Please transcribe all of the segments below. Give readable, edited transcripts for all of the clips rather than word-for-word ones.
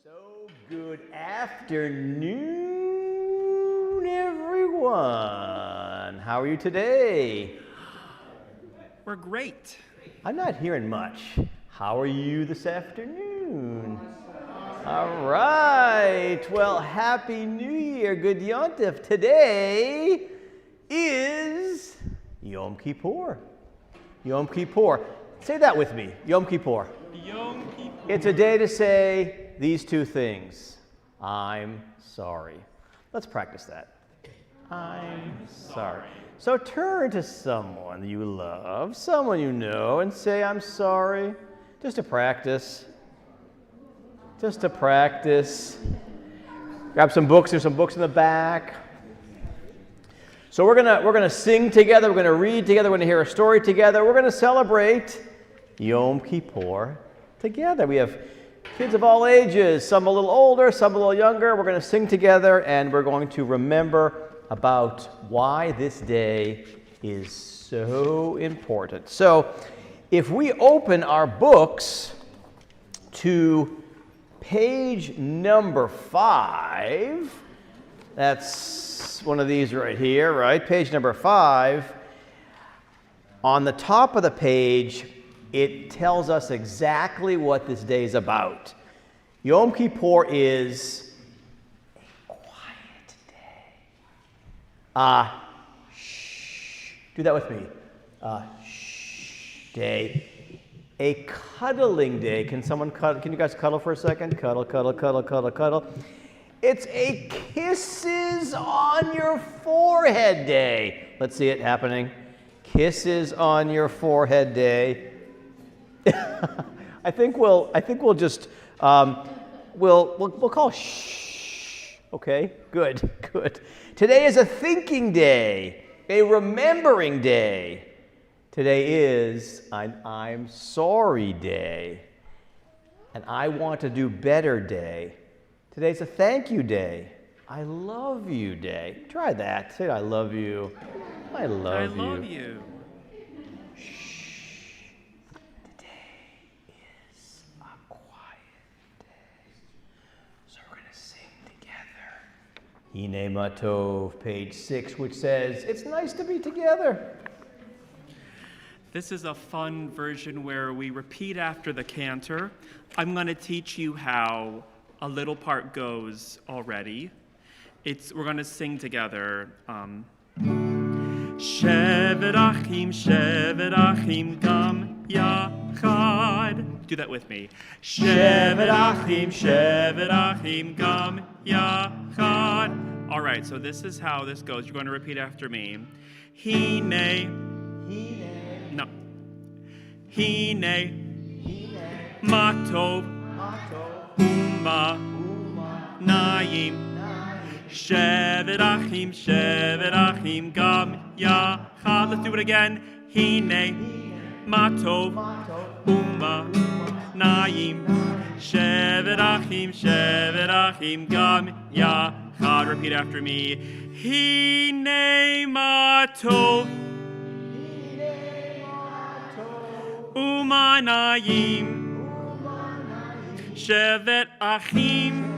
So good afternoon, everyone. How are you today? We're great. I'm not hearing much. How are you this afternoon? All right. Well, Happy New Year. Good Yontif. Today is Yom Kippur. Yom Kippur. Say that with me. Yom Kippur. Yom Kippur. It's a day to say these two things. I'm sorry. Let's practice that. I'm sorry. So turn to someone you love, someone you know, and say, I'm sorry. Just to practice. Just to practice. Grab some books. There's some books in the back. So we're gonna sing together. We're gonna read together. We're gonna hear a story together. We're gonna celebrate Yom Kippur together. We have kids of all ages, some a little older, some a little younger. We're going to sing together, and we're going to remember about why this day is so important. So if we open our books to page number 5, that's one of these right here, right? Page number 5. On the top of the page, it tells us exactly what this day is about. Yom Kippur is a quiet day. Do that with me. Day. A cuddling day. Can someone cuddle? Can you guys cuddle for a second? Cuddle, cuddle, cuddle, cuddle, cuddle. It's a kisses on your forehead day. Let's see it happening. Kisses on your forehead day. I think we'll just we'll call shh. Okay, good. Today is a thinking day, a remembering day. Today is an I'm sorry day, and I want to do better day. Today's a thank you day, I love you day. Try that. Say I love you. I love you. Hine Matov, page 6, which says, it's nice to be together. This is a fun version where we repeat after the cantor. I'm going to teach you how a little part goes already. We're going to sing together. Shevet achim gam yachad. Do that with me. Shevet achim gam yachad. All right, so this is how this goes. You're going to repeat after me. Hine matov uma naim. Shevet achim gam yachad. Let's do it again. Hine matov uma naim. Shevet achim gam yachad. Repeat after me. Hine matov uma naim. Shevet achim.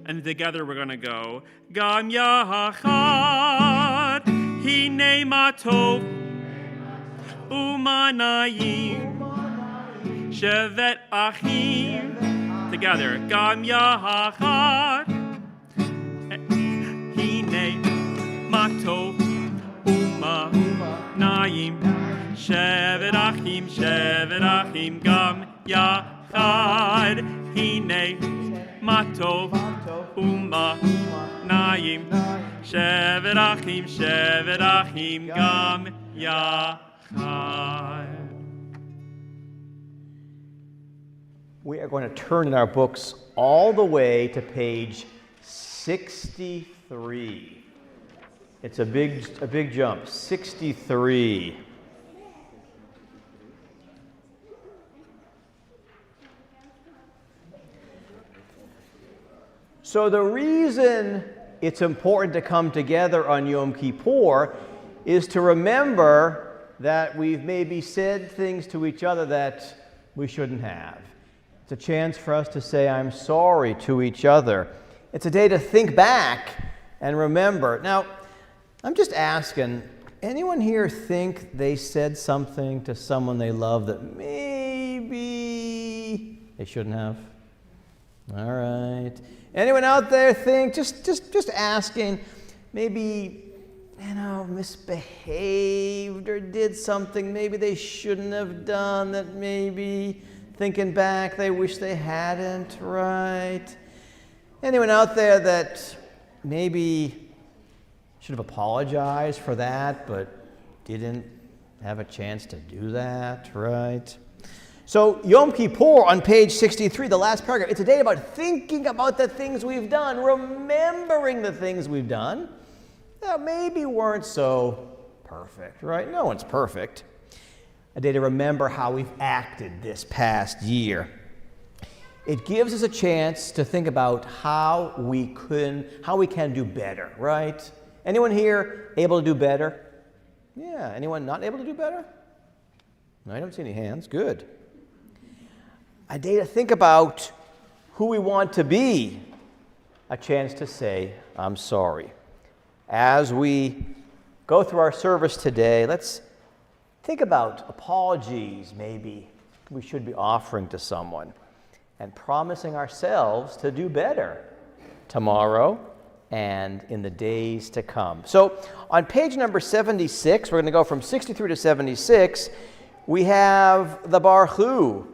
And together we're going to go. Gam yachad. Hine matov uma naim. Shevet achim. Together. Gam yachad. Hine matov uma naim. Shevet achim gam yachad. Hine matov uma naim. Shevet achim gam yachad. We are going to turn in our books all the way to page 63. It's a big jump. 63. So the reason it's important to come together on Yom Kippur is to remember that we've maybe said things to each other that we shouldn't have. It's a chance for us to say, I'm sorry to each other. It's a day to think back and remember. Now, I'm just asking, anyone here think they said something to someone they love that maybe they shouldn't have? All right. Anyone out there think, just asking, maybe, misbehaved or did something maybe they shouldn't have done that maybe, thinking back, they wish they hadn't, right? Anyone out there that maybe should have apologized for that but didn't have a chance to do that, right? So Yom Kippur on page 63, the last paragraph, it's a day about thinking about the things we've done, remembering the things we've done that maybe weren't so perfect, right? No one's perfect. A day to remember how we've acted this past year. It gives us a chance to think about how we can do better, right? Anyone here able to do better? Yeah. Anyone not able to do better? No, I don't see any hands. Good. A day to think about who we want to be. A chance to say, I'm sorry. As we go through our service today, let's think about apologies maybe we should be offering to someone and promising ourselves to do better tomorrow and in the days to come. So on page number 76, we're going to go from 63 to 76, we have the Baruch Hu.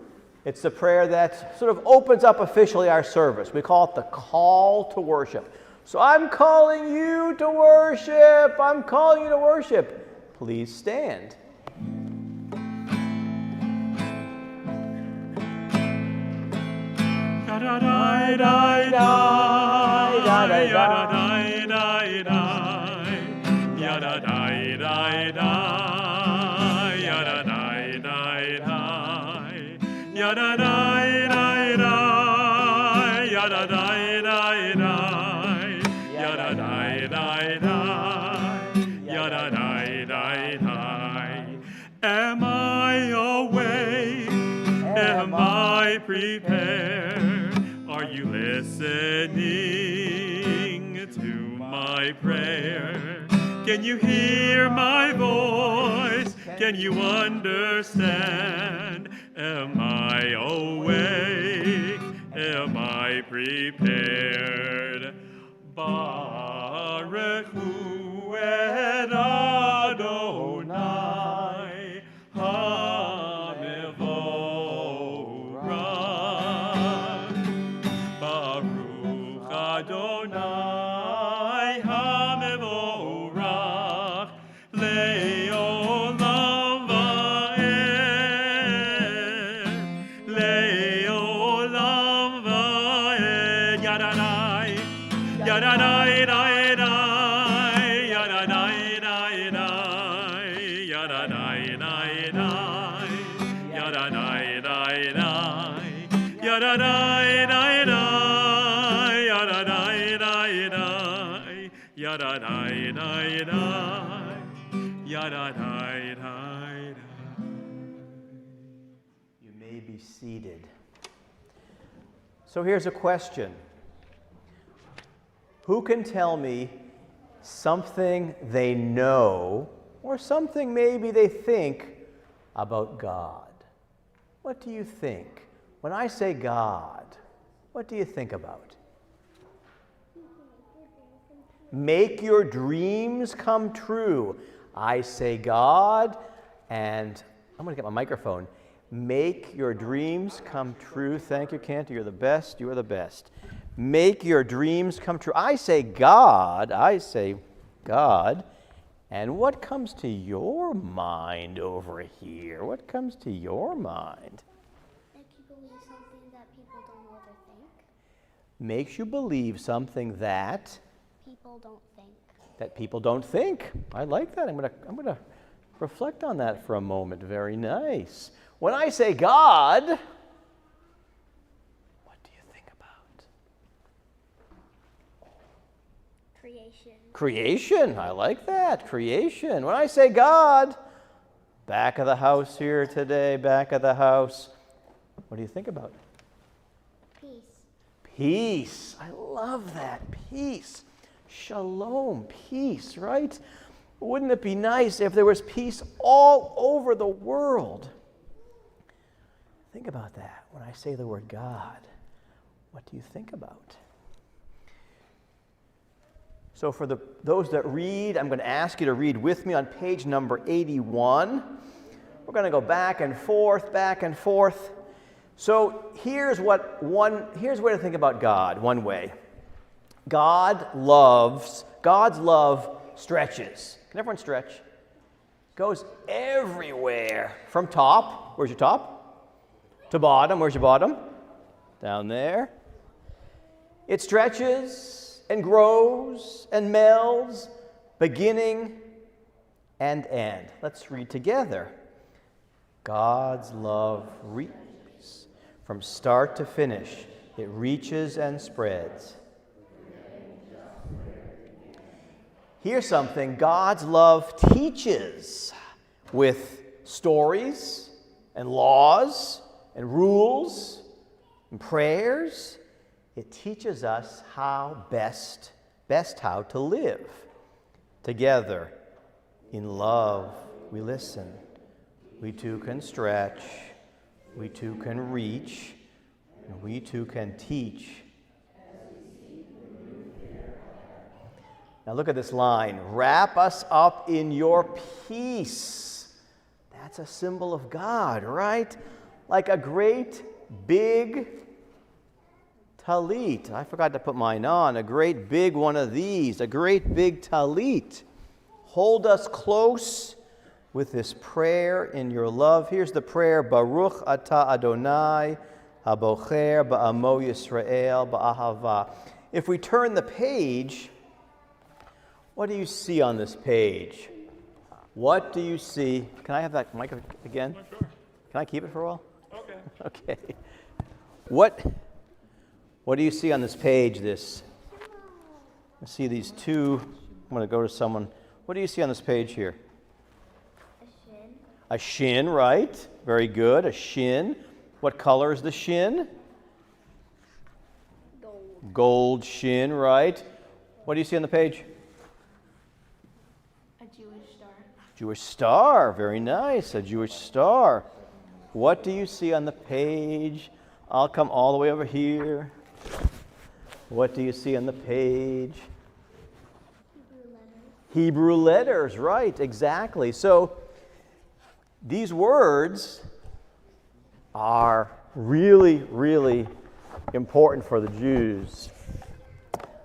It's the prayer that sort of opens up officially our service. We call it the call to worship. So I'm calling you to worship. I'm calling you to worship. Please stand. Am I awake? Am I prepared? Are you listening to my prayer? Can you hear my voice? Can you understand? Am I awake? Am I prepared? Baruch Hu et Adonai HaMevorach. Baruch Adonai HaMevorach le'olam va'ed, le'olam va'ed. Yadadai, yadadai, yadadai, yadadai, yadadai, yadadai, yadadai, yadadai, You may be seated. So here's a question. Who can tell me something they know or something maybe they think about God? What do you think? When I say God, what do you think about? Make your dreams come true. I say God, and I'm going to get my microphone. Make your dreams come true. Thank you, Cantor. You're the best. You are the best. Make your dreams come true. I say God. And what comes to your mind over here? What comes to your mind? Make you believe something that people don't know or think. Makes you believe something that People don't think. people don't think. I like that. I'm gonna reflect on that for a moment. Very nice. When I say God, what do you think about? Creation. Creation. I like that. Creation. When I say God, back of the house here today, back of the house, what do you think about? Peace. I love that. Peace. Shalom. Peace, right? Wouldn't it be nice if there was peace all over the world? Think about that. When I say the word God, what do you think about? So for those that read, I'm going to ask you to read with me on page number 81. We're going to go back and forth, back and forth. So here's a way to think about God, one way. God's love stretches. Can everyone stretch? Goes everywhere. From top, where's your top? To bottom, where's your bottom? Down there. It stretches and grows and melds, beginning and end. Let's read together. God's love reaches from start to finish. It reaches and spreads. Here's something God's love teaches with stories and laws and rules and prayers. It teaches us how best how to live. Together, in love, we listen. We too can stretch. We too can reach. And we too can teach. Now look at this line. Wrap us up in your peace. That's a symbol of God, right? Like a great big talit. I forgot to put mine on. A great big one of these. A great big talit. Hold us close with this prayer in your love. Here's the prayer. Baruch atah Adonai, habocher ba'amo Yisrael ba'ahava. If we turn the page, what do you see on this page? What do you see? Can I have that mic again? Oh, sure. Can I keep it for a while? Okay. Okay. What do you see on this page? I see these two. I'm going to go to someone. What do you see on this page here? A shin. A shin, right? Very good. A shin. What color is the shin? Gold. Gold shin, right? What do you see on the page? A Jewish star. Jewish star. Very nice. A Jewish star. What do you see on the page? I'll come all the way over here. What do you see on the page? Hebrew letters, right, exactly. So these words are really, really important for the Jews.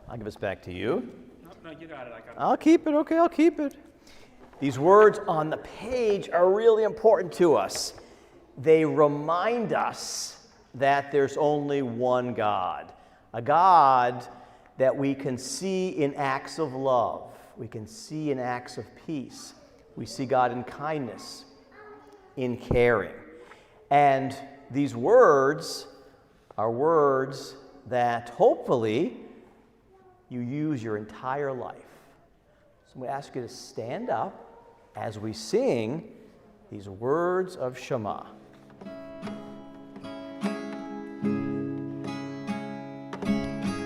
I'll give this back to you. No, you got it. I got it. I'll keep it, okay, I'll keep it. These words on the page are really important to us. They remind us that there's only one God, a God that we can see in acts of love. We can see in acts of peace. We see God in kindness, in caring. And these words are words that hopefully you use your entire life. So I'm going to ask you to stand up as we sing these words of Shema.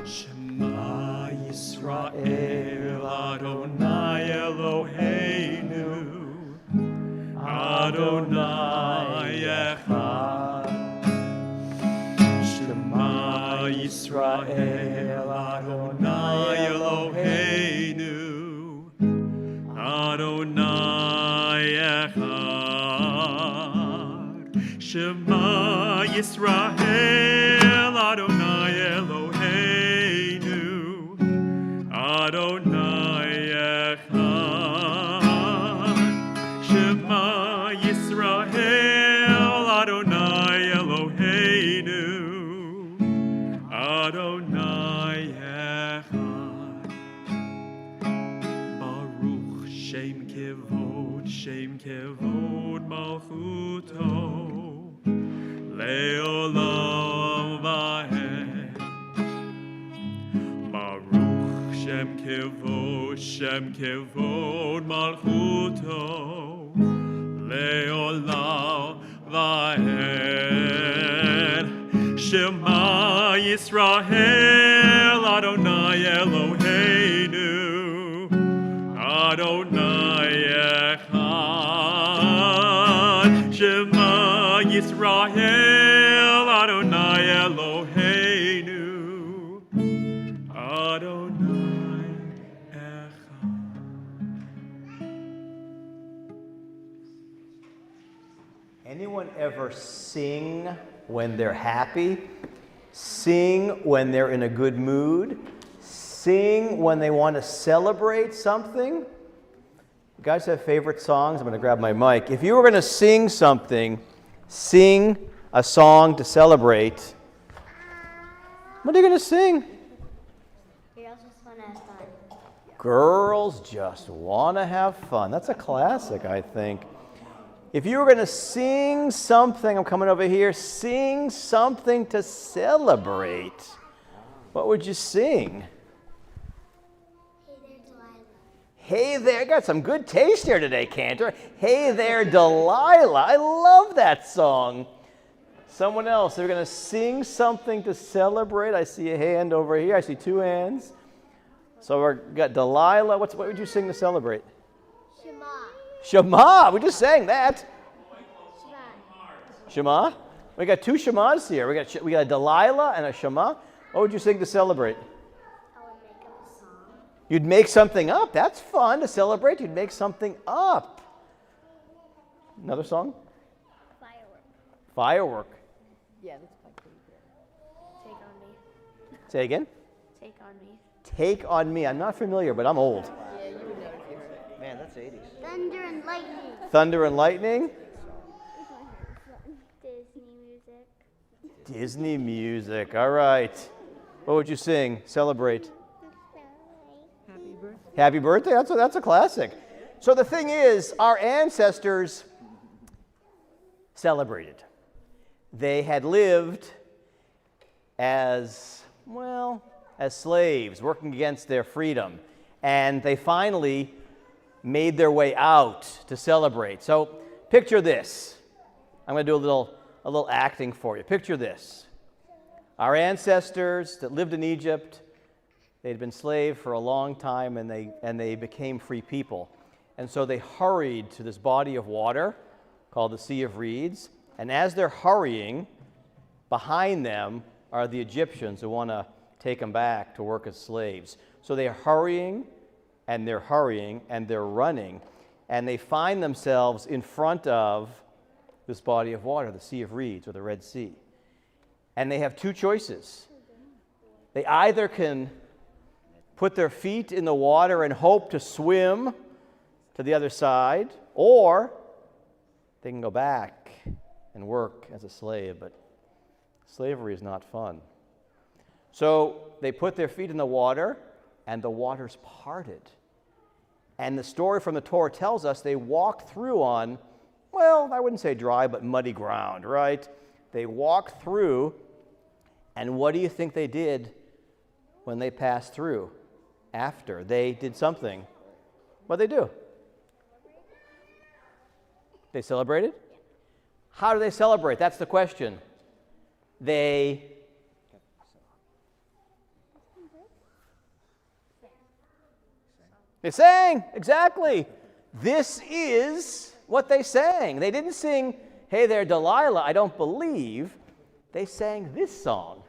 Shema Yisrael Adonai Eloheinu Adonai Echad. Shema Yisrael Adonai Eloheinu Adonai Echad. Shema Yisrael Adonai Eloheinu Adonai Echad. Shema Yisrael Adonai Eloheinu Adonai Echad. Baruch Shem Kevod Malchuto Leolam Vahed. Baruch Shem Kevod Malchuto Leolam Vahed. Shema Yisrael, Adonai Eloheinu, Adonai Echad. Shema Yisrael, Adonai Eloheinu, Adonai Echad. Anyone ever sing when they're happy? Sing when they're in a good mood? Sing when they want to celebrate something? You guys have favorite songs? I'm going to grab my mic. If you were going to sing something, sing a song to celebrate. What are you going to sing? Girls just want to have fun. Girls just want to have fun. That's a classic, I think. If you were going to sing something, I'm coming over here, sing something to celebrate, what would you sing? Hey there, Delilah. Hey there, I got some good taste here today, Cantor. Hey there, Delilah. I love that song. Someone else, they're going to sing something to celebrate. I see a hand over here. I see two hands. So we've got Delilah. What would you sing to celebrate? Shema. Shema. We just sang that. Shema. Shema. We got two Shemas here. We got a Delilah and a Shema. What would you sing to celebrate? I would make up a song. You'd make something up. That's fun to celebrate. You'd make something up. Another song? Firework. Firework. Yeah, that's quite pretty good. Take on me. Say again. Take on me. Take on me. I'm not familiar, but I'm old. Yeah, you would know if you heard it. Man, that's 80s. Thunder and lightning. Thunder and lightning. Disney music. Disney music. All right. What would you sing? Celebrate. Happy birthday. Happy birthday. That's a classic. So the thing is, our ancestors celebrated. They had lived as slaves, working against their freedom. And they finally made their way out to celebrate. So picture this. I'm going to do a little acting for you. Picture this. Our ancestors that lived in Egypt, they'd been slaves for a long time, and they became free people. And so they hurried to this body of water called the Sea of Reeds. And as they're hurrying, behind them are the Egyptians who want to take them back to work as slaves. So they're hurrying, and they're running, and they find themselves in front of this body of water, the Sea of Reeds, or the Red Sea. And they have two choices. They either can put their feet in the water and hope to swim to the other side, or they can go back and work as a slave, but slavery is not fun. So they put their feet in the water, and the waters parted. And the story from the Torah tells us they walked through on, well, I wouldn't say dry, but muddy ground, right? They walked through, and what do you think they did when they passed through? After they did something. What did they do? They celebrated? How do they celebrate? That's the question. They sang, exactly. This is what they sang. They didn't sing, "Hey there, Delilah," I don't believe. They sang this song.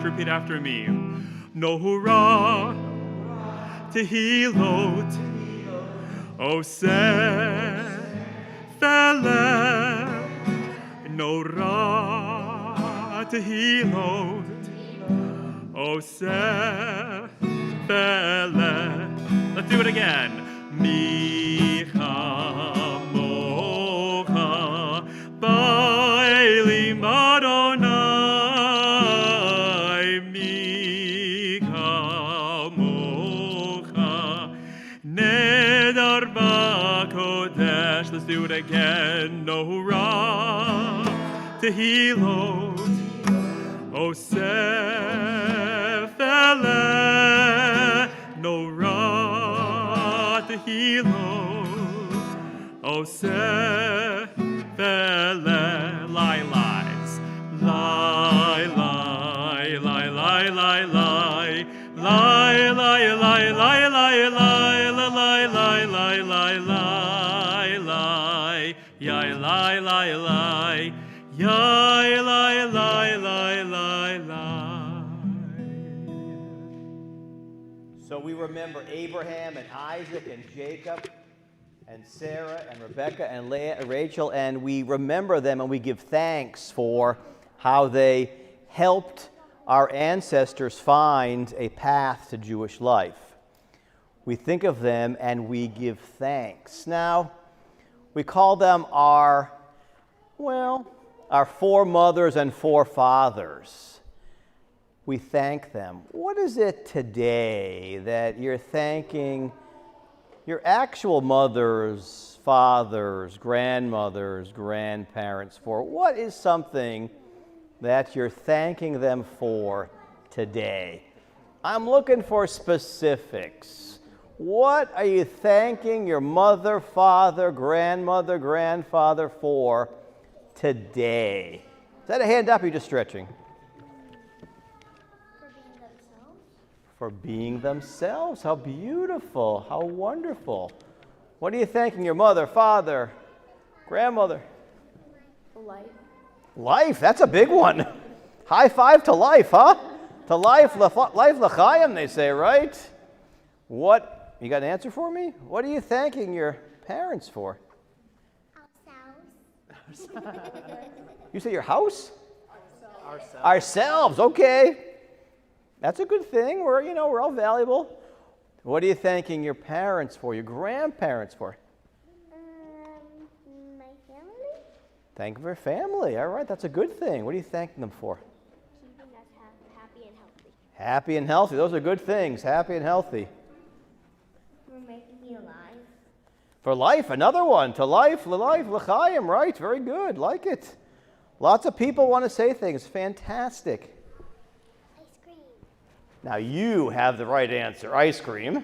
Repeat after me. Nohura Tehilot Oseh Feleh Nora Tehilot Oseh Feleh. Let's do it again. Micha Mocha Ba'elim Adonai Nedar again, no ra tehilot, o sefele, no ra tehilot, o sefele, lie lies, lie lie lie lie lie lie lie lie lie lie lie lie lie lie lie lie lie yai lie lie lie yai lie lie lie lie lie. So we remember Abraham and Isaac and Jacob and Sarah and Rebecca and Rachel, and we remember them and we give thanks for how they helped our ancestors find a path to Jewish life. We think of them and we give thanks. Now, we call them our foremothers and forefathers. We thank them. What is it today that you're thanking your actual mothers, fathers, grandmothers, grandparents for? What is something that you're thanking them for today? I'm looking for specifics. What are you thanking your mother, father, grandmother, grandfather for today? Is that a hand up or are you just stretching? For being themselves. How beautiful. How wonderful. What are you thanking your mother, father, grandmother? Life. Life, that's a big one. High five to life, huh? To life l'chaim, they say, right? What, you got an answer for me? What are you thanking your parents for? Ourselves. You say your house? Ourselves, okay. That's a good thing. We're all valuable. What are you thanking your parents for, your grandparents for? My family. Thank you for family. All right, that's a good thing. What are you thanking them for? Keeping us happy and healthy. Happy and healthy. Those are good things. Happy and healthy. For making me alive. For life, another one. To life, l'chaim, right? Very good. Like it. Lots of people want to say things. Fantastic. Ice cream. Now you have the right answer. Ice cream. My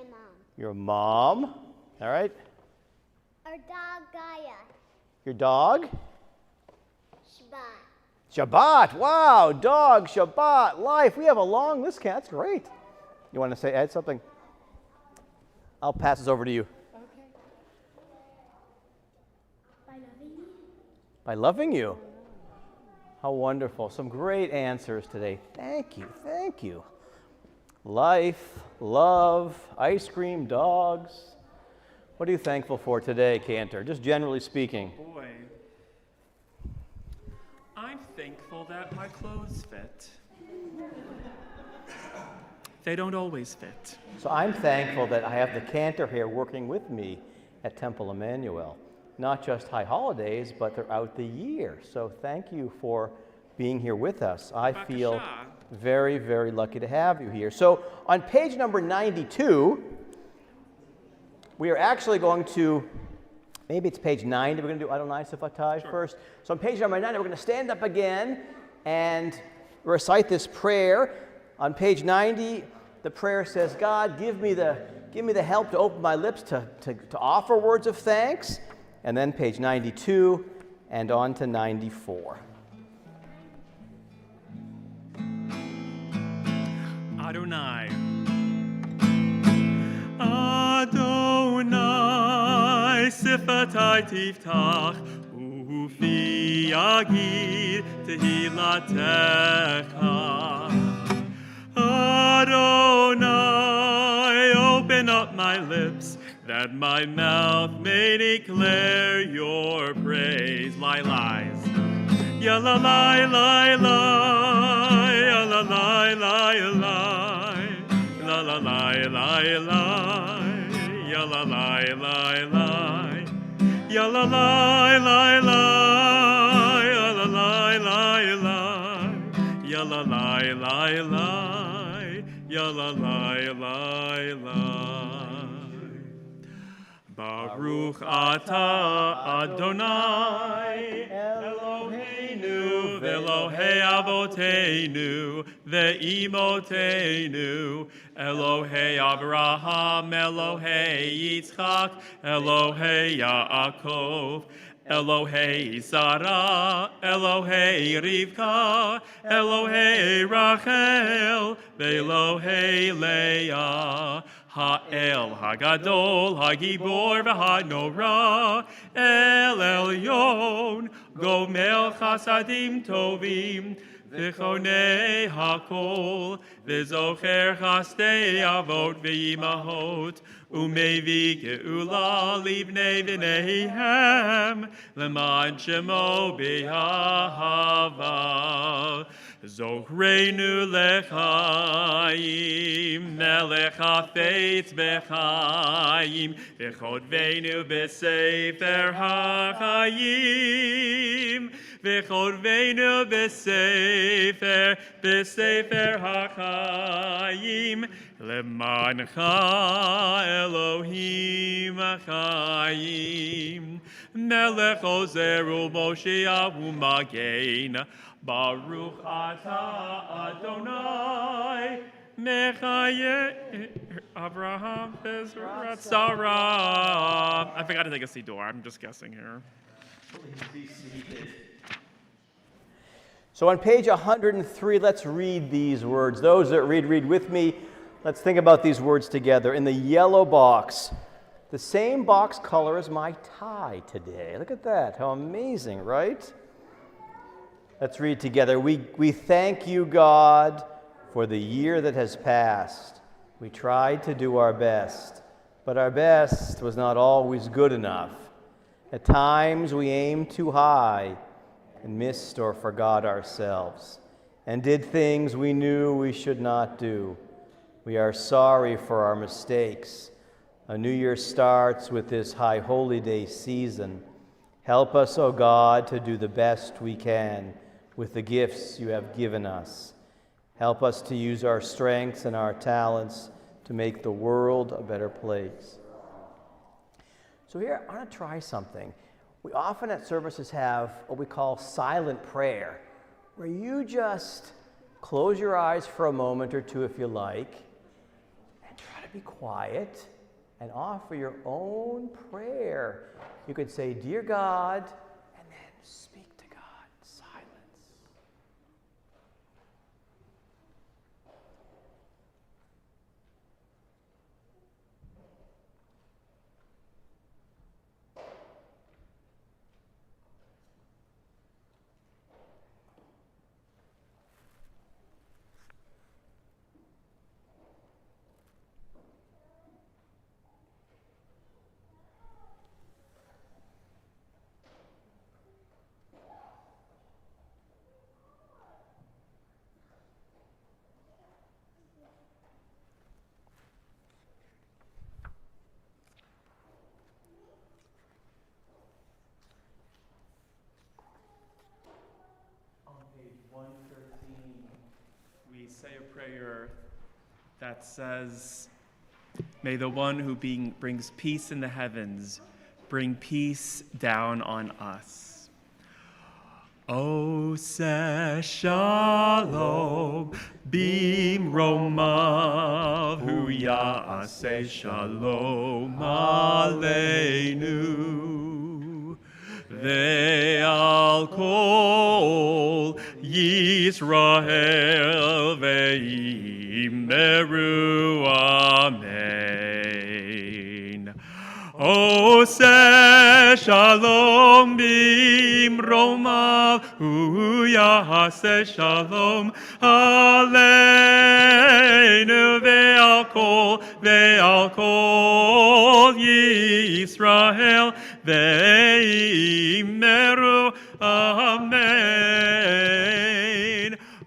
mom. Your mom. All right. Our dog Gaia. Your dog. Shabbat. Shabbat. Wow. Dog, Shabbat, life. We have a long list. That's great. You want to add something? I'll pass this over to you. Okay. By loving you. By loving you. How wonderful. Some great answers today. Thank you. Thank you. Life, love, ice cream, dogs. What are you thankful for today, Cantor? Just generally speaking. Boy, I'm thankful that my clothes fit. They don't always fit. So I'm thankful that I have the Cantor here working with me at Temple Emmanuel. Not just high holidays, but throughout the year. So thank you for being here with us. I feel very, very lucky to have you here. So on page number 92, we are actually going to, maybe it's page 90, we're going to do Adonai Sifatai first. So on page number 90, we're going to stand up again and recite this prayer. On page 90, the prayer says, God, give me the help to open my lips to offer words of thanks. And then page 92 and on to 94. Adonai. Adonai sifatai tiftach ufi yagid tehilatecha. Adonai, open up my lips, that my mouth may declare your praise. Lie lies. Yalla lie lie lie. Yalla lie lie lie. La la lie lie lie. Yalla lie lie lie. Yalla lie lie lie. Yalla lie lie lie. Yalla lie lie lie. Yalla lie lie lie. Baruch atah Adonai Eloheinu v'Elohei Avoteinu ve'imotenu Elohei Abraham Elohei Yitzchak Elohei Yaakov Elohei Sarah, Elohei Rivka, Elohei Rachel, Elohei Leah, Ha'el Hagadol, Hagibor v'Hanora, El Elyon, Gomel Chasadim Tovim, V'chonei Hakol, V'zocher Chastei Avot v'Yimahot, Umevi Geula Livnei V'Nehem, L'man Shemo B'Ahava, Zochreinu L'chaim, Melech HaFeitz B'chaim, V'chodveinu B'Sefer HaChaim, V'chodveinu B'Sefer HaChaim, Lemancha Elohim Chaim, Melech Ozer u'Moshiach u'Magen, Baruch atah Adonai, Mechaye Abraham Bezrat Sarah. I forgot to take a siddur. I'm just guessing here. Please be seated. So on page 103, let's read these words. Those that read with me. Let's think about these words together. In the yellow box, the same box color as my tie today. Look at that. How amazing, right? Let's read together. We thank you, God, for the year that has passed. We tried to do our best, but our best was not always good enough. At times we aimed too high and missed or forgot ourselves and did things we knew we should not do. We are sorry for our mistakes. A new year starts with this High Holy Day season. Help us, O God, to do the best we can with the gifts you have given us. Help us to use our strengths and our talents to make the world a better place. So here, I want to try something. We often at services have what we call silent prayer, where you just close your eyes for a moment or two if you like, and try to be quiet and offer your own prayer. You could say, "Dear God," and then speak to God. Silence. We say a prayer that says, "May the one who brings peace in the heavens bring peace down on us." Ose shalom bimromav hu ya'aseh shalom aleinu ve'al kol Yisrael ve'imeru amen. Ose shalom bimromav hu ya'aseh shalom aleinu ve'al kol Yisrael ve'imeru amen.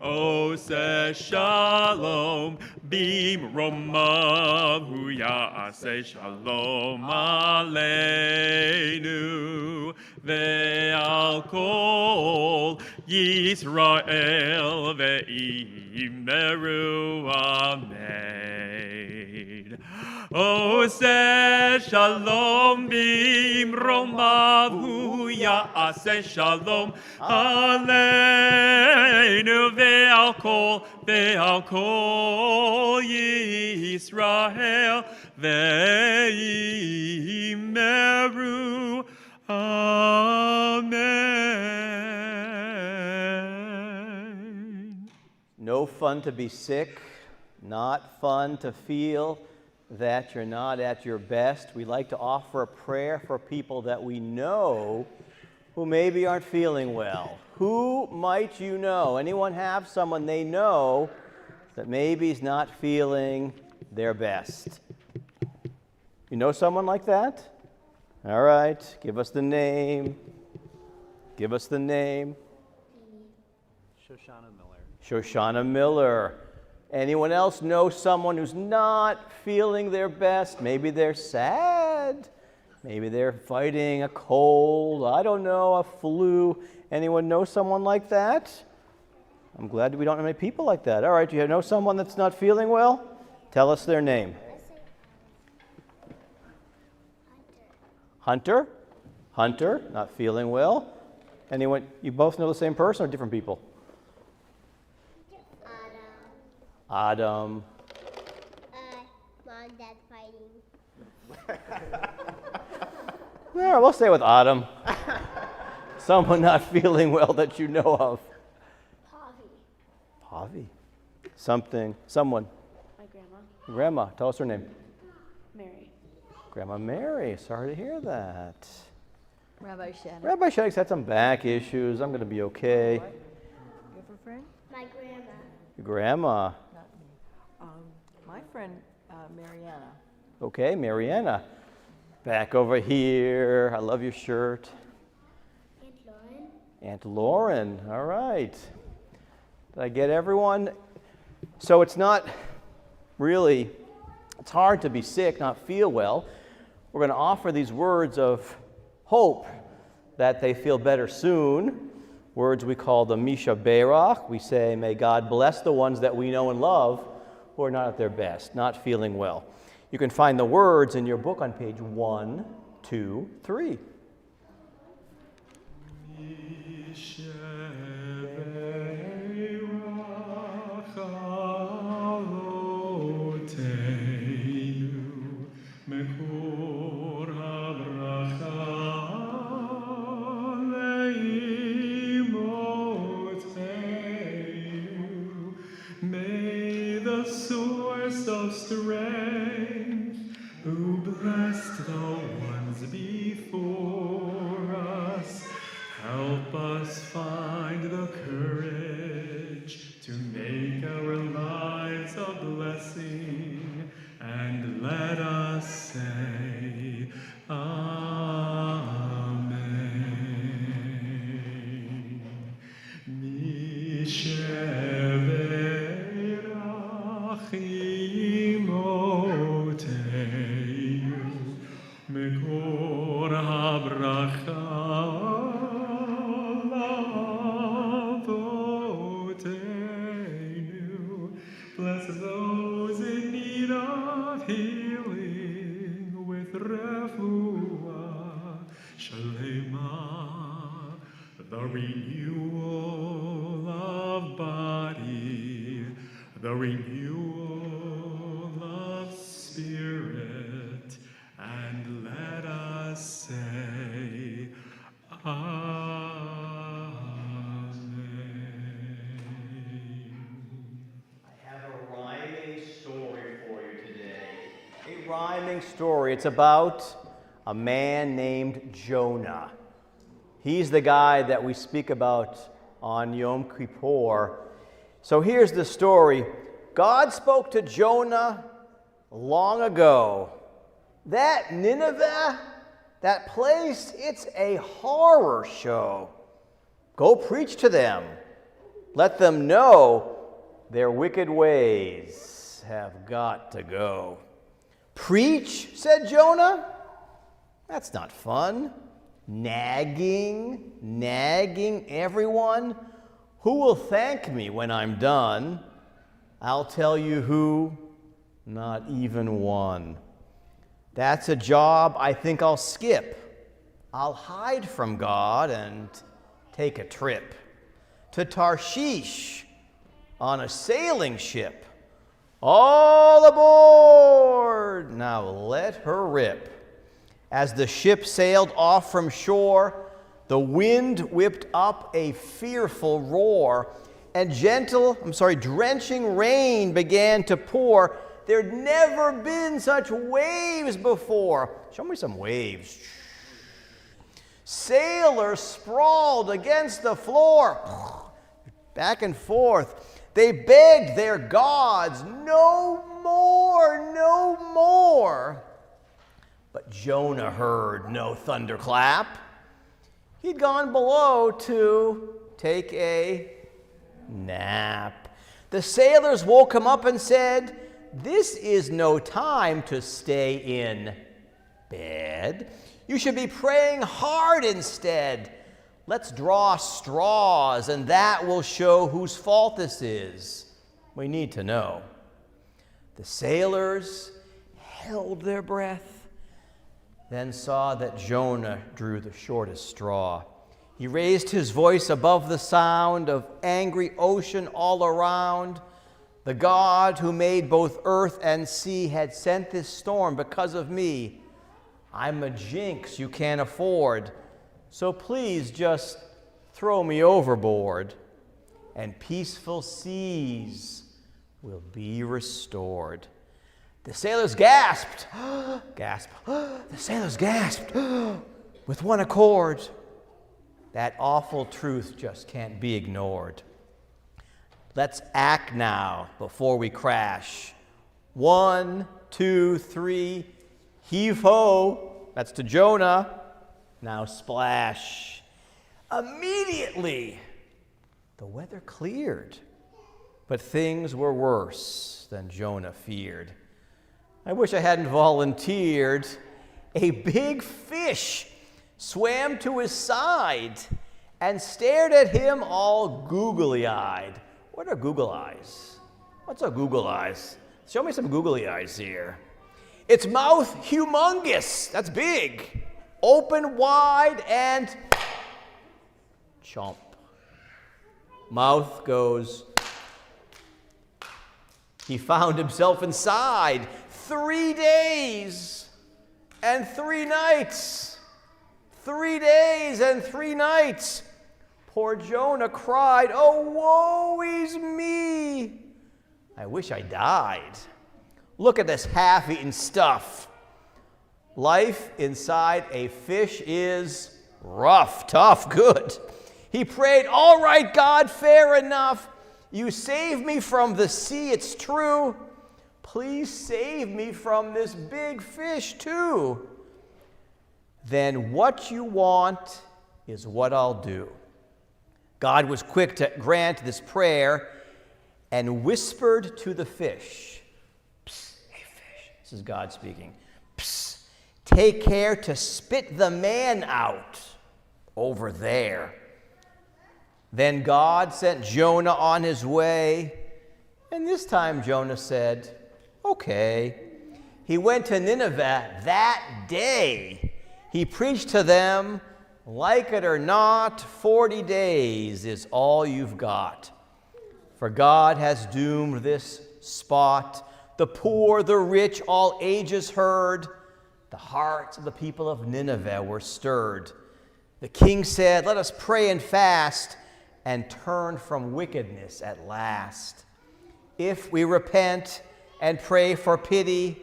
Ose shalom bimromav hu ya'aseh shalom aleinu ve'al kol Yisrael ve'imeru amen. עושה שלום במרומיו, הוא יעשה שלום עלינו ועל כל ישראל, ואמרו Amen. No fun to be sick, not fun to feel that you're not at your best. We like to offer a prayer for people that we know who maybe aren't feeling well. Who might you know? Anyone have someone they know that maybe is not feeling their best? You know someone like that? All right, give us the name. Give us the name. Shoshana Miller. Anyone else know someone who's not feeling their best? Maybe they're sad. Maybe they're fighting a cold. I don't know, a flu. Anyone know someone like that? I'm glad we don't have many people like that. All right, do you know someone that's not feeling well? Tell us their name. Hunter? Hunter, not feeling well. Anyone, you both know the same person or different people? Adam. Mom, Dad fighting. Yeah, we'll stay with Adam. Someone not feeling well that you know of. Pavi. Someone. My grandma. Grandma, tell us her name. Mary. Grandma Mary, sorry to hear that. Rabbi Shannon. Rabbi Shannon's had some back issues. I'm going to be okay. You have a friend? My grandma. Your grandma. Not me. My friend, Mariana. Okay, Mariana. Back over here. I love your shirt. Aunt Lauren. Aunt Lauren. All right. Did I get everyone? So it's not really, it's hard to be sick, not feel well. We're going to offer these words of hope that they feel better soon. Words we call the Misha Berach. We say, may God bless the ones that we know and love who are not at their best, not feeling well. You can find the words in your book on page 1, 2, 3. May the source of strength, who blessed the ones before us, help us find the courage to make our lives a blessing, and let us say, Amen. Misheverach imoteinu, mekor habracha lavotenu. Bless those in need of healing with refuah shalema, the renewal of body, the renewal of spirit, and let us say, Amen. I have a rhyming story for you today. A rhyming story. It's about a man named Jonah. He's the guy that we speak about on Yom Kippur. So here's the story. God spoke to Jonah long ago. That Nineveh, that place, it's a horror show. Go preach to them. Let them know their wicked ways have got to go. Preach, said Jonah? That's not fun. Nagging everyone. Who will thank me when I'm done? I'll tell you who, not even one. That's a job I think I'll skip. I'll hide from God and take a trip to Tarshish on a sailing ship. All aboard! Now let her rip. As the ship sailed off from shore, the wind whipped up a fearful roar, and drenching rain began to pour. There'd never been such waves before. Show me some waves. Sailors sprawled against the floor, back and forth. They begged their gods, no more, no more. But Jonah heard no thunderclap. He'd gone below to take a nap. The sailors woke him up and said, "This is no time to stay in bed. You should be praying hard instead. Let's draw straws, and that will show whose fault this is. We need to know." The sailors held their breath, then saw that Jonah drew the shortest straw. He raised his voice above the sound of angry ocean all around. The God who made both earth and sea had sent this storm because of me. I'm a jinx you can't afford, so please just throw me overboard, and peaceful seas will be restored. The sailors gasped, the sailors gasped with one accord. That awful truth just can't be ignored. Let's act now before we crash. 1, 2, 3, heave ho. That's to Jonah. Now splash. Immediately, the weather cleared, but things were worse than Jonah feared. I wish I hadn't volunteered. A big fish swam to his side and stared at him all googly-eyed. What are Google eyes? What's a Google eyes? Show me some googly eyes here. Its mouth humongous, that's big, open wide and chomp. Mouth goes. He found himself inside 3 days and 3 nights. 3 days and 3 nights. Poor Jonah cried, "Oh, woe is me. I wish I died. Look at this half-eaten stuff." Life inside a fish is rough, tough, good. He prayed, "All right, God, fair enough. You saved me from the sea, it's true. Please save me from this big fish, too. Then what you want is what I'll do." God was quick to grant this prayer and whispered to the fish, "Psst, hey fish," this is God speaking, "Psst, take care to spit the man out over there." Then God sent Jonah on his way, and this time Jonah said, "Okay." He went to Nineveh that day. He preached to them, like it or not, 40 days is all you've got. For God has doomed this spot. The poor, the rich, all ages heard. The hearts of the people of Nineveh were stirred. The king said, "Let us pray and fast and turn from wickedness at last. If we repent and pray for pity,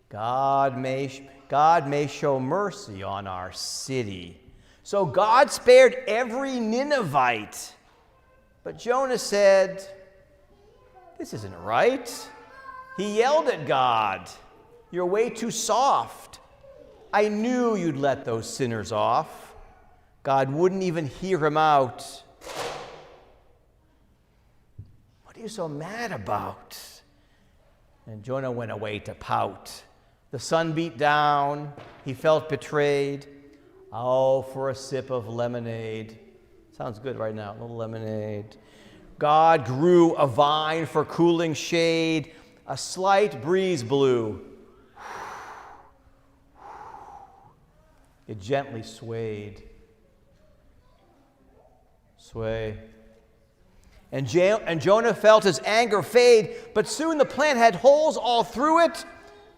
God may show mercy on our city." So God spared every Ninevite. But Jonah said, "This isn't right." He yelled at God, "You're way too soft. I knew you'd let those sinners off." God wouldn't even hear him out. "What are you so mad about?" And Jonah went away to pout. The sun beat down. He felt betrayed. Oh, for a sip of lemonade. Sounds good right now, a little lemonade. God grew a vine for cooling shade. A slight breeze blew. It gently swayed. Sway. And Jonah felt his anger fade, but soon the plant had holes all through it.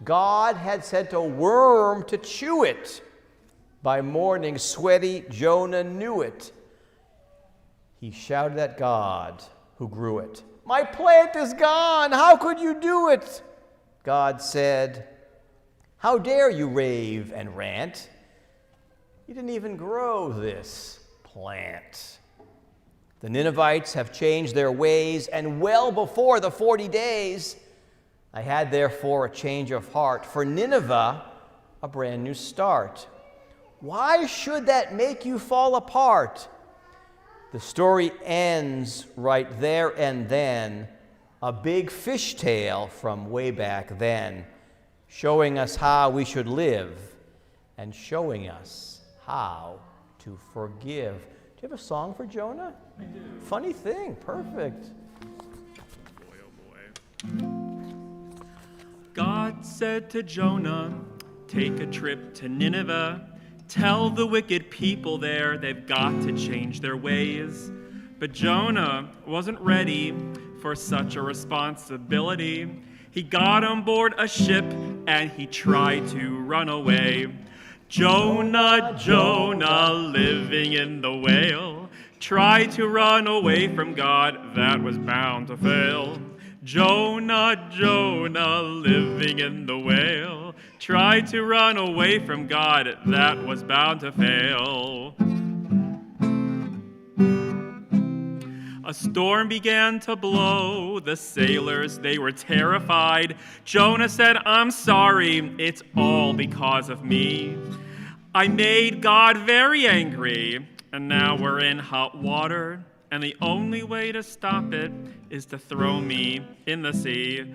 God had sent a worm to chew it. By morning, sweaty Jonah knew it. He shouted at God who grew it. My plant is gone. How could you do it? God said, how dare you rave and rant? You didn't even grow this plant. The Ninevites have changed their ways, and well before the 40 days, I had therefore a change of heart. For Nineveh, a brand new start. Why should that make you fall apart? The story ends right there and then, a big fishtail from way back then, showing us how we should live and showing us how to forgive. Do you have a song for Jonah? I do. Funny thing, perfect. Boy, oh boy. God said to Jonah, take a trip to Nineveh. Tell the wicked people there they've got to change their ways. But Jonah wasn't ready for such a responsibility. He got on board a ship and he tried to run away. Jonah, Jonah, living in the whale, tried to run away from God, that was bound to fail. Jonah, Jonah, living in the whale, tried to run away from God, that was bound to fail. A storm began to blow. The sailors, they were terrified. Jonah said, I'm sorry, it's all because of me. I made God very angry, and now we're in hot water, and the only way to stop it is to throw me in the sea.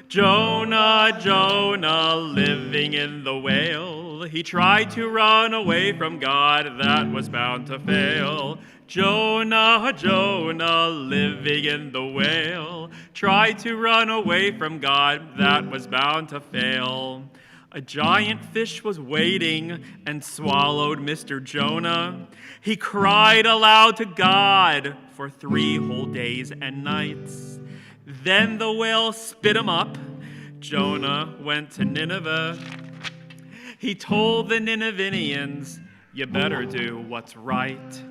Jonah, Jonah, living in the whale, he tried to run away from God, that was bound to fail. Jonah, Jonah, living in the whale, tried to run away from God, that was bound to fail. A giant fish was waiting and swallowed Mr. Jonah. He cried aloud to God for 3 whole days and nights. Then the whale spit him up. Jonah went to Nineveh. He told the Ninevians, you better do what's right.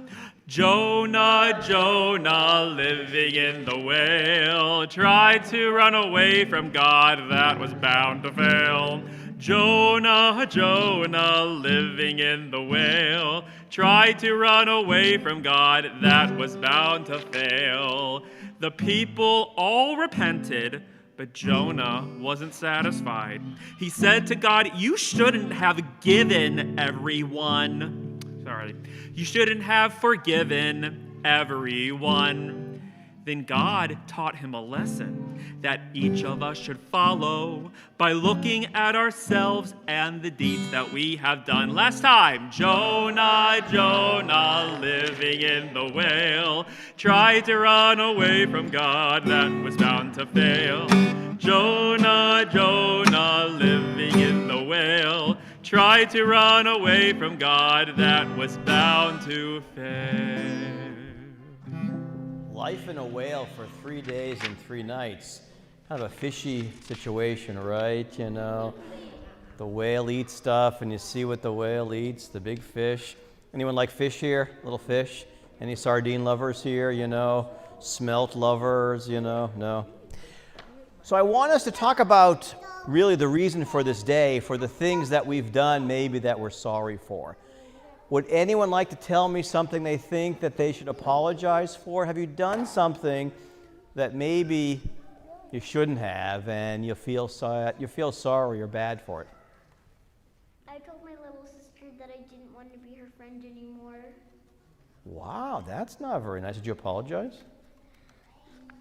Jonah, Jonah, living in the whale, tried to run away from God, that was bound to fail. Jonah, Jonah, living in the whale, tried to run away from God, that was bound to fail. The people all repented, but Jonah wasn't satisfied. He said to God, you shouldn't have given everyone. You shouldn't have forgiven everyone. Then God taught him a lesson that each of us should follow by looking at ourselves and the deeds that we have done. Last time, Jonah, Jonah, living in the whale, tried to run away from God, that was bound to fail. Jonah, Jonah, living in the whale, tried to run away from God, that was bound to fail. Life in a whale for 3 days and 3 nights. Kind of a fishy situation, right? You know, the whale eats stuff, and you see what the whale eats, the big fish. Anyone like fish here? Little fish? Any sardine lovers here, you know? Smelt lovers, you know? No? So I want us to talk about really the reason for this day, for the things that we've done maybe that we're sorry for. Would anyone like to tell me something they think that they should apologize for? Have you done something that maybe you shouldn't have and you feel sorry or bad for it? I told my little sister that I didn't want to be her friend anymore. Wow, that's not very nice. Did you apologize?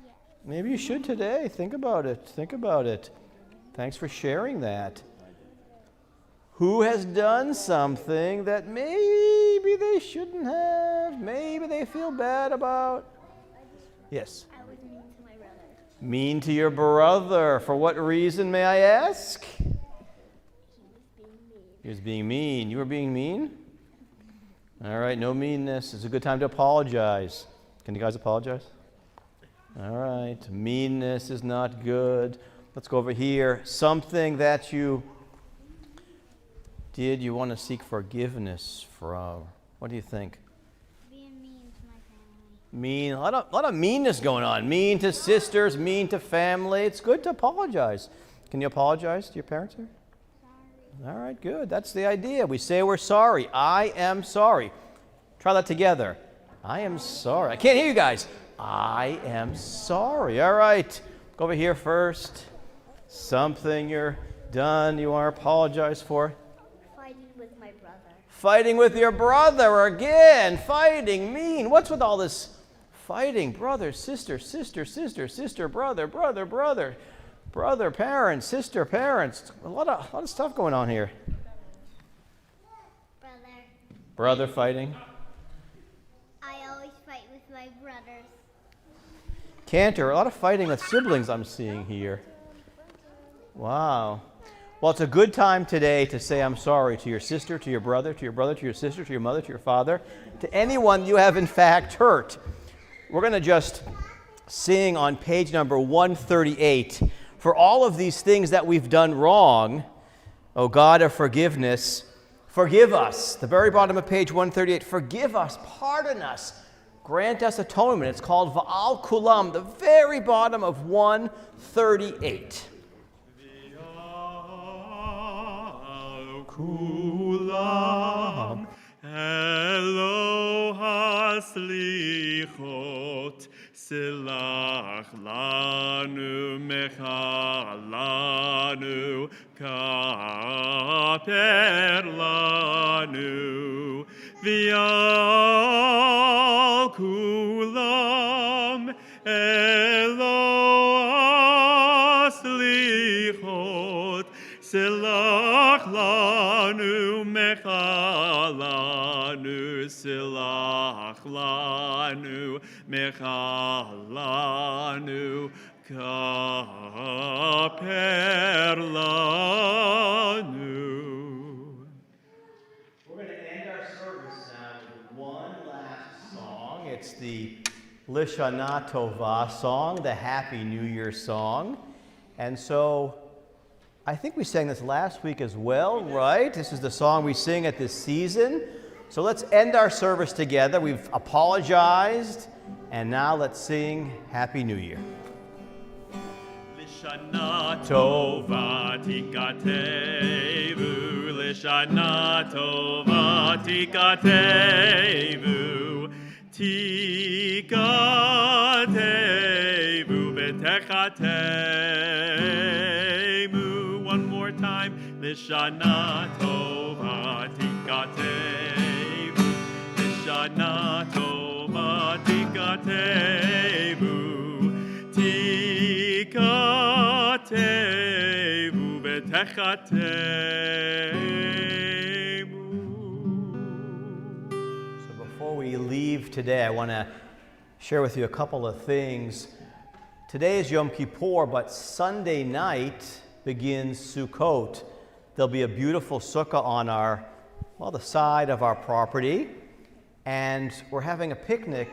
Yes. Maybe you should today. Think about it. Think about it. Thanks for sharing that. Who has done something that maybe they shouldn't have, maybe they feel bad about? Yes. I was mean to my brother. Mean to your brother. For what reason, may I ask? He was being mean. He was being mean. You were being mean? All right, no meanness. It's a good time to apologize. Can you guys apologize? All right, meanness is not good. Let's go over here. Something that you did you want to seek forgiveness from. What do you think? Being mean to my family. Mean, a lot of meanness going on. Mean to sisters, mean to family. It's good to apologize. Can you apologize to your parents here? Sorry. All right, good. That's the idea. We say we're sorry. I am sorry. Try that together. I am sorry. I can't hear you guys. I am sorry. All right. Go over here first. Something you're done you want to apologize for. Fighting with my brother. Fighting with your brother again. Fighting, mean. What's with all this fighting? Brother, sister, sister, sister, sister, brother, brother, brother. Brother, parents, sister, parents. A lot of stuff going on here. Brother. Brother fighting. I always fight with my brothers. Cantor, a lot of fighting with siblings I'm seeing here. Wow. Well, it's a good time today to say I'm sorry to your sister, to your brother, to your sister, to your mother, to your father, to anyone you have in fact hurt. We're going to just sing on page number 138. For all of these things that we've done wrong, O God of forgiveness, forgive us. The very bottom of page 138, forgive us, pardon us, grant us atonement. It's called Va'al Kulam, the very bottom of 138. Kulam Eloha Slichot Silach Lanu Mechalanu Kaper Lanu Vial Kulam Eloha Slichot Silach lanu mechalanu, silach lanu mechalanu, kaper lanu. We're going to end our service now with one last song. It's the Lishana Tova song, the Happy New Year song. And so I think we sang this last week as well, right? This is the song we sing at this season. So let's end our service together. We've apologized, and now let's sing Happy New Year. Lishana tova tikatevu, Lishana tova tikatevu, tikatevu betechatemu. One more time, Lishana tova tikatevu, Lishana tova tikatevu, tikatevu betechatemu. So before we leave today, I want to share with you a couple of things. Today is Yom Kippur, but Sunday night begins Sukkot. There'll be a beautiful sukkah on the side of our property, and we're having a picnic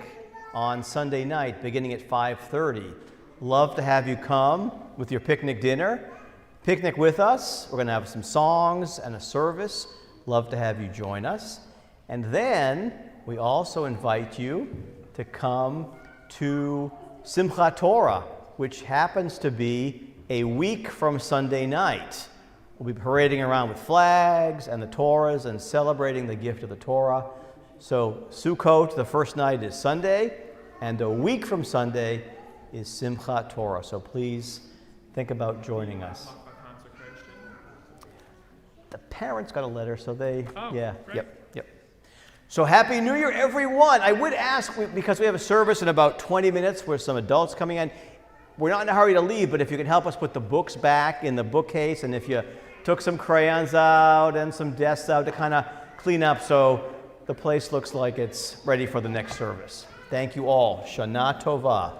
on Sunday night beginning at 5:30. Love to have you come with your picnic dinner. Picnic with us. We're going to have some songs and a service. Love to have you join us. And then we also invite you to come to Simchat Torah, which happens to be a week from Sunday night. We'll be parading around with flags and the Torahs and celebrating the gift of the Torah. So Sukkot, the first night, is Sunday, and a week from Sunday is Simchat Torah. So please think about joining us. The parents got a letter, so they, great. Yep. So Happy New Year, everyone. I would ask, because we have a service in about 20 minutes with some adults coming in, we're not in a hurry to leave, but if you can help us put the books back in the bookcase, and if you took some crayons out and some desks out to kind of clean up so the place looks like it's ready for the next service. Thank you all. Shana Tova.